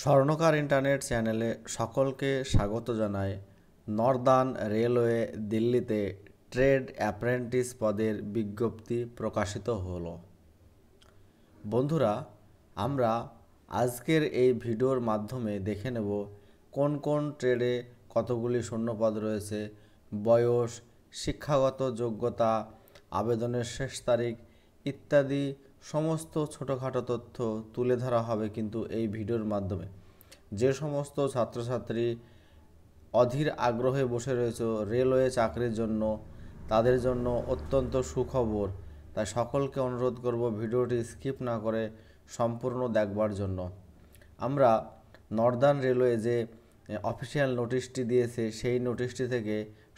স্বর্ণকার ইন্টারনেট চ্যানেলে সকলকে স্বাগত জানাই। নর্দার্ন রেলওয়ে দিল্লিতে ট্রেড অ্যাপ্রেন্টিস পদের বিজ্ঞপ্তি প্রকাশিত হলো। বন্ধুরা, আমরা আজকের এই ভিডিওর মাধ্যমে দেখে নেব কোন কোন ট্রেডে কতগুলি শূন্যপদ রয়েছে, বয়স, শিক্ষাগত যোগ্যতা, আবেদনের শেষ তারিখ ইত্যাদি সমস্ত ছোটোখাটো তথ্য তুলে ধরা হবে কিন্তু এই ভিডিওর মাধ্যমে। যে সমস্ত ছাত্রছাত্রী অধীর আগ্রহে বসে রয়েছে রেলওয়ে চাকরির জন্য, তাদের জন্য অত্যন্ত সুখবর। তাই সকলকে অনুরোধ করব ভিডিওটি স্কিপ না করে সম্পূর্ণ দেখবার জন্য। আমরা নর্দার্ন রেলওয়ে যে অফিসিয়াল নোটিশটি দিয়েছে সেই নোটিশটি থেকে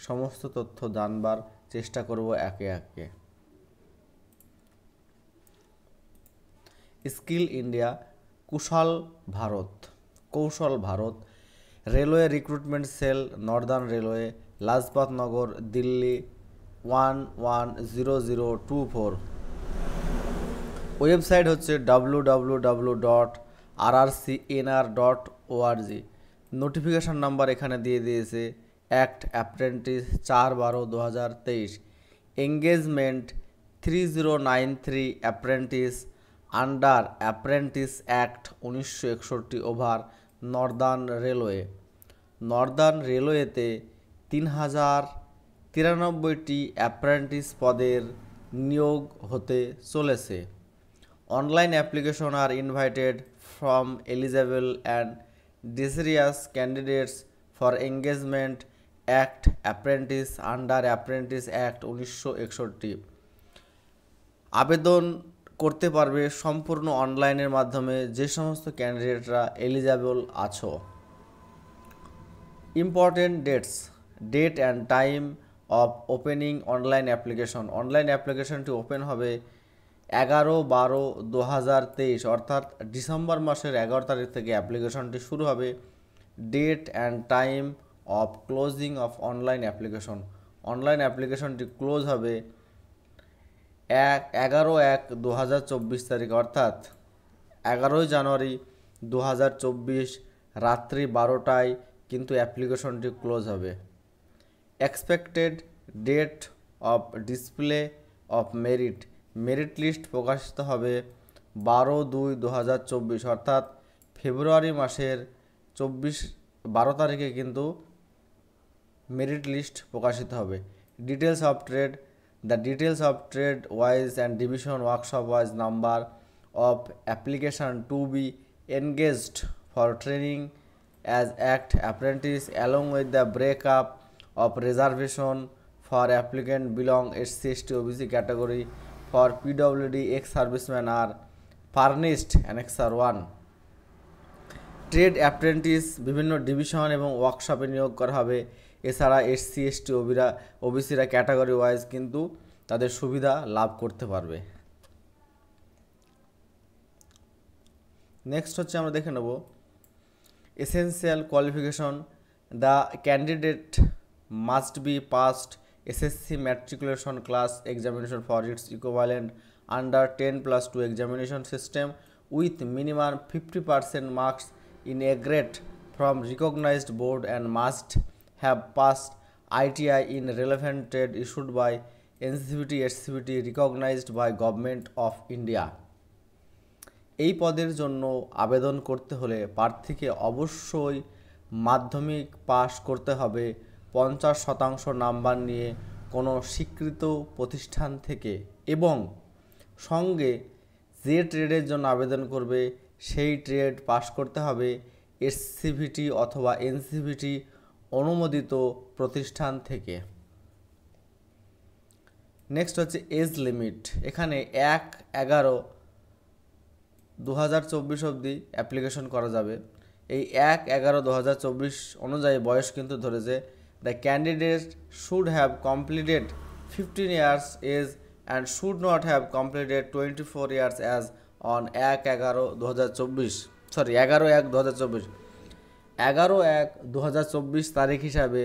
সমস্ত তথ্য জানবার চেষ্টা করব একে একে। স্কিল ইন্ডিয়া কৌশল Bharat railway recruitment cell, northern railway, Lajpat Nagar, Delhi 110024। Website হচ্ছে www.rrcnr.org। নোটিফিকেশান নাম্বার এখানে দিয়ে দিয়েছে act apprentice 4/12/2023। Engagement 3093 apprentice under apprentice act 1961 over northern রেলওয়েতে 3093টি অ্যাপ্রেন্টিস পদের নিয়োগ হতে চলেছে। Online application are invited from eligible and desirous candidates for engagement act apprentice under apprentice act 1961। আবেদন করতে পারবে সম্পূর্ণ অনলাইনের মাধ্যমে যে সমস্ত ক্যান্ডিডেটরা এলিজেবল আছো। Important date and time of opening online অ্যাপ্লিকেশনটি ওপেন হবে 11/12/2023 অর্থাৎ ডিসেম্বর মাসের 11 তারিখ থেকে অ্যাপ্লিকেশনটি শুরু হবে। Date and time of closing of online অ্যাপ্লিকেশনটি ক্লোজ হবে 11/1/2024 তারিখ অর্থাৎ 11ই জানুয়ারি 2024 রাত্রি 12টায় কিন্তু অ্যাপ্লিকেশনটি ক্লোজ হবে। Expected date of display of merit list প্রকাশিত হবে 12/2/2024 অর্থাৎ ফেব্রুয়ারি মাসের 12 তারিখে কিন্তু মেরিট লিস্ট প্রকাশিত হবে। The details of trade wise and division workshop wise number of application to B engaged for training as act apprentice along with the breakup of reservation for applicant belong SC/ST OBC category for PWD ex-servicemen are furnished Annexure 1। Trade apprentice বিভিন্ন division এবং ওয়ার্কশপে নিয়োগ করা হবে। এছাড়া SC/ST ওবিসিরা category wise কিন্তু তাদের সুবিধা লাভ করতে পারবে। নেক্সট হচ্ছে আমরা দেখে নেব essential qualification. The candidate must be passed SSC matriculation class examination for its equivalent under 10+2 examination system with minimum 50% marks in a grade from recognized board and must have passed ITI in relevant trade issued by NCVT SCVT recognized by Government of India। এই পদের জন্য আবেদন করতে হলে প্রার্থীকে অবশ্যই মাধ্যমিক pass করতে হবে 50% নাম্বার নিয়ে কোনো স্বীকৃত প্রতিষ্ঠান থেকে এবং সঙ্গে যে ট্রেডের জন্য আবেদন করবে সেই ট্রেড পাস করতে হবে এসসিভিটি অথবা এনসিভিটি অনুমোদিত প্রতিষ্ঠান থেকে। নেক্সট হচ্ছে এজ লিমিট। এখানে 1/11/2024 অবধি অ্যাপ্লিকেশন করা যাবে। এই 1/11/2024 অনুযায়ী বয়স কিন্তু ধরেছে the candidate should have completed 15 years age and should not have completed 24 years as on 11/1/2024 11/1/2024 তারিখ হিসাবে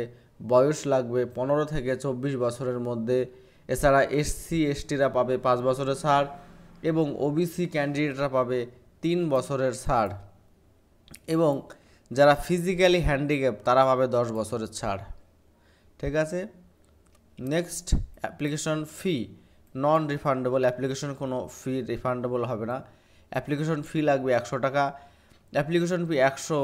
বয়স লাগবে 15 থেকে 24 বছরের মধ্যে। এছাড়া SC/STরা পাবে 5 বছরের ছাড় এবং ওবিসি ক্যান্ডিডেটরা পাবে 3 বছরের ছাড়। এবং যারা ফিজিক্যালি হ্যান্ডিক্যাপ তারা পাবে 10 বছরের ছাড়। ঠিক আছে। Next, application fee non refundable, application কোনো ফি রিফান্ডেবল হবে না। অ্যাপ্লিকেশন ফি লাগবে 100 টাকা। Application fee 100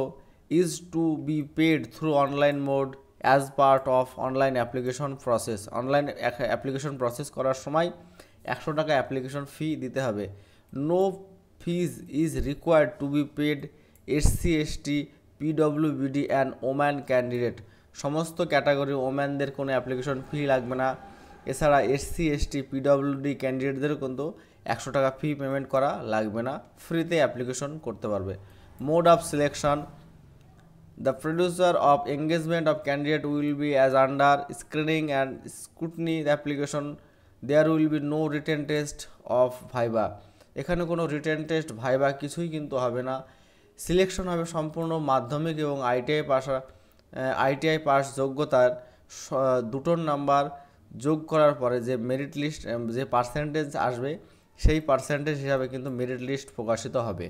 is to be paid through online mode as part of online application process. অনলাইন অ্যাপ্লিকেশন প্রসেস করার সময় 100 টাকা অ্যাপ্লিকেশন ফি দিতে হবে। No fees is required to be paid SC ST PWBD and woman candidate. সমস্ত category ওম্যানদের কোনো অ্যাপ্লিকেশন ফি লাগবে না। এছাড়া এসসি এসটি পিডব্লিউডি ক্যান্ডিডেটদেরও কিন্তু 100 টাকা ফি পেমেন্ট করা লাগবে না, ফ্রিতে অ্যাপ্লিকেশন করতে পারবে। Mode of selection, the producer of engagement of candidate will be as under screening and scrutiny the application. There will be no written test of viva. এখানে কোনো রিটেন টেস্ট ভাইবা কিছুই কিন্তু হবে না। সিলেকশন হবে সম্পূর্ণ মাধ্যমিক এবং আইটিআই পাস যোগ্যতার দুটোর নাম্বার যোগ করার পরে যে মেরিট লিস্ট, যে পার্সেন্টেজ আসবে সেই পার্সেন্টেজ হিসাবে কিন্তু মেরিট লিস্ট প্রকাশিত হবে।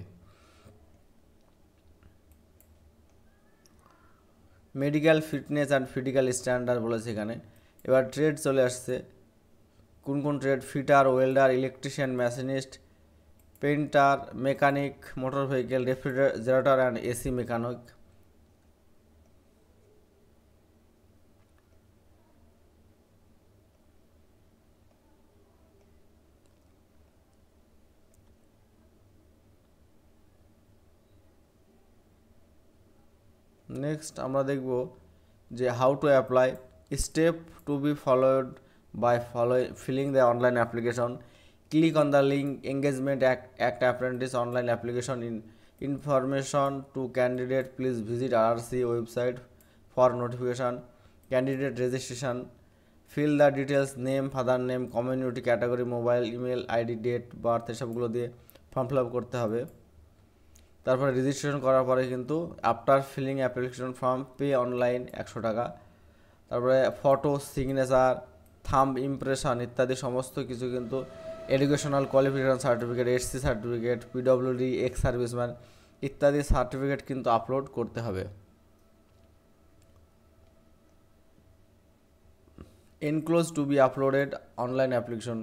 Medical fitness and physical standard বলেছে এখানে। এবার ট্রেড চলে আসছে, কোন কোন trade: fitter, welder, electrician, machinist, painter, mechanic, motor vehicle, refrigerator and AC mechanic. Next আমরা দেখব যে how to apply, step to be followed by filling the online application, click on the link, engagement act apprentice online application information to candidate, please visit RRC website for notification, candidate registration, fill the details, name, father name, community category, mobile, email ID, date birth, এসবগুলো দিয়ে form fill up করতে হবে। তারপরে registration করার পরে কিন্তু after filling application form pay online 100 টাকা। তারপরে ফটো, সিগনেচার, থাম্ব ইমপ্রেশন ইত্যাদি সমস্ত কিছু কিন্তু educational qualification certificate, SC certificate, PWD, ex serviceman ইত্যাদি সার্টিফিকেট কিন্তু আপলোড করতে হবে। Enclose to be uploaded online application,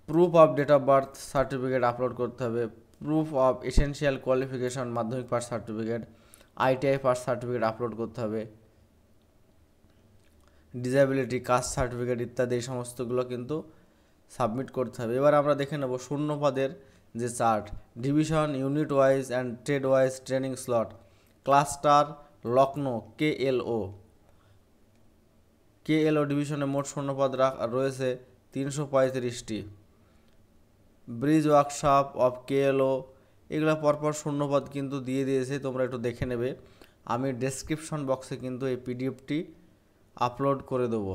proof of date of birth certificate upload করতে হবে, প্রুফ অফ এসেনশিয়াল কোয়ালিফিকেশন মাধ্যমিক pass certificate, ITI pass certificate upload করতে হবে, disability, caste certificate ইত্যাদি এই সমস্তগুলো কিন্তু সাবমিট করতে হবে। এবার আমরা দেখে নেব শূন্য পদের যে chart, division, unit wise and trade wise training slot, cluster, Lucknow, KLO ডিভিশনে মোট শূন্যপদ রয়েছে 335টি। ব্রিজ ওয়ার্কশপ অফ কেএলও, এগুলো পরপর শূন্যপদ কিন্তু দিয়ে দিয়েছে, তোমরা একটু দেখে নেবে। আমি ডেসক্রিপশন বক্সে কিন্তু এই পিডিএফটি আপলোড করে দেবো।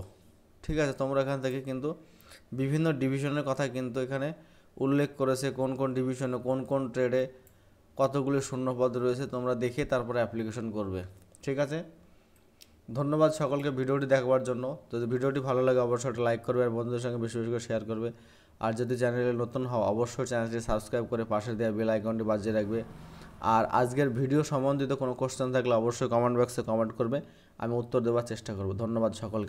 ঠিক আছে, তোমরা এখান থেকে কিন্তু বিভিন্ন ডিভিশনের কথা কিন্তু এখানে উল্লেখ করেছে, কোন কোন ডিভিশনে কোন কোন ট্রেডে কতগুলি শূন্যপদ রয়েছে, তোমরা দেখে তারপরে অ্যাপ্লিকেশন করবে। ঠিক আছে, ধন্যবাদ সকলকে ভিডিওটি দেখবার জন্য। যদি ভিডিওটি ভালো লাগে অবশ্যই একটা লাইক করবে আর বন্ধুদের সঙ্গে বেশি বেশি করে শেয়ার করবে। আর যদি চ্যানেলে নতুন হও অবশ্যই চ্যানেলটি সাবস্ক্রাইব করে পাশে দেওয়া বেল আইকনটি বাজিয়ে রাখবে। আর আজকের ভিডিও সম্বন্ধিত কোনো কোশ্চেন থাকলে অবশ্যই কমেন্ট বক্সে কমেন্ট করবে, আমি উত্তর দেওয়ার চেষ্টা করব। ধন্যবাদ সকলকে।